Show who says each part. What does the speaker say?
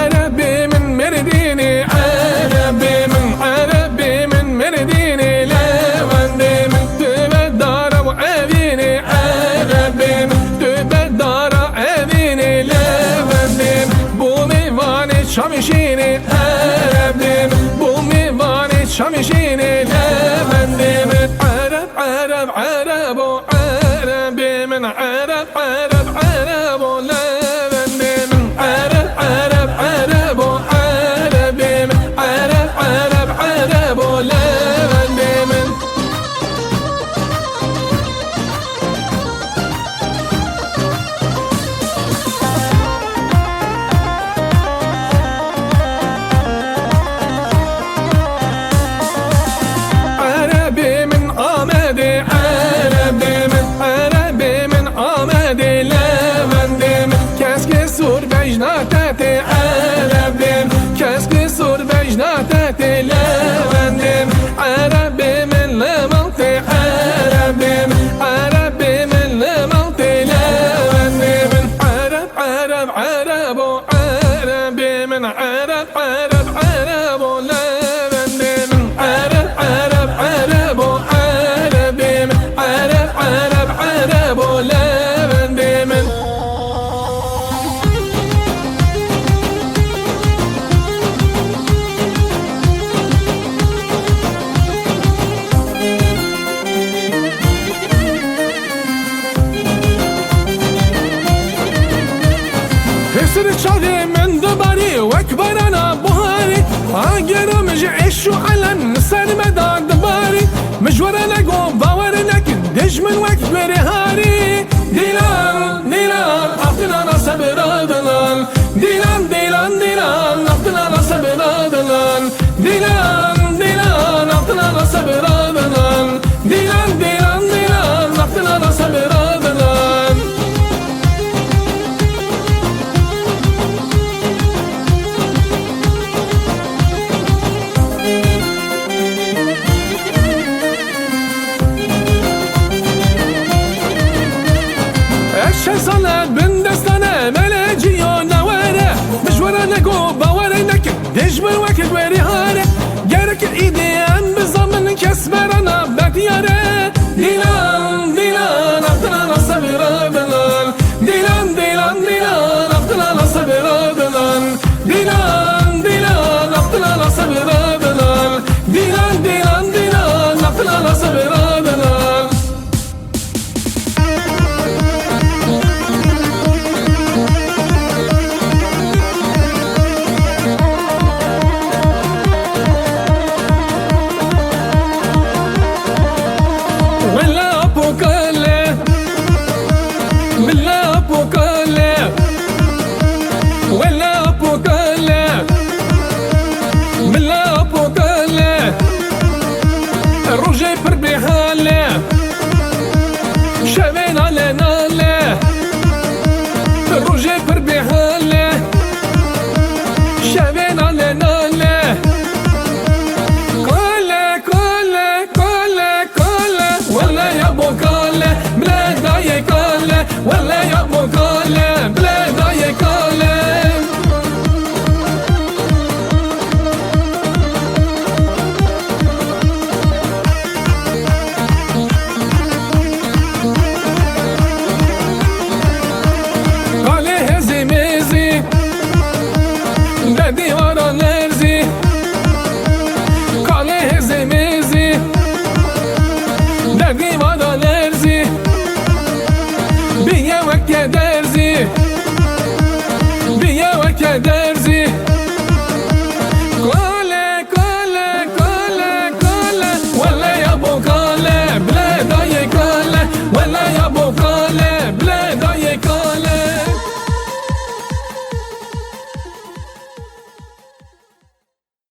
Speaker 1: عربي من مرديني، عربي من مرديني، لوندي من تبدار وعذيني، عربي من تبدار وعذيني، لوندي بومي واني شمشيني، عربي بومي واني شمشيني، لوندي من عرب عرب عرب وعربي من عرب عرب عرب ولوندي من عرب عرب عرب وعربي من عرب عرب عرب ولوندي من عربي من آمدي، عربي من آمدي، لوندي من كسك سور بجناتتي، عربي كسك سور بجناتتي، لوندي عربي من لملتي، عربي من لملتي، لوندي من عرب عرب عرب وعربي من عرب عرب عرب ولوندي من عرب عرب عرب وعربي من عرب عرب عرب ولوندي من كسر شادي من دباري واكبر انا بهاري، اقرا مجعش على النسر مدى دباري، مجور لقو باور لك دج من واكبر هاري، ديلان ديلان اعطينا نصب رادلان، ديلان ديلان ديلان اعطينا نصب رادلان، ديلان ديلان اعطينا نصب رادلان، ديلان ديلان ديلان اعطينا نصب رادلان. الشيصانات بن دستانة ملاجي ونوارة، مجورة نقو باورة نك دجمن وكد وريهانة، جارك ايدي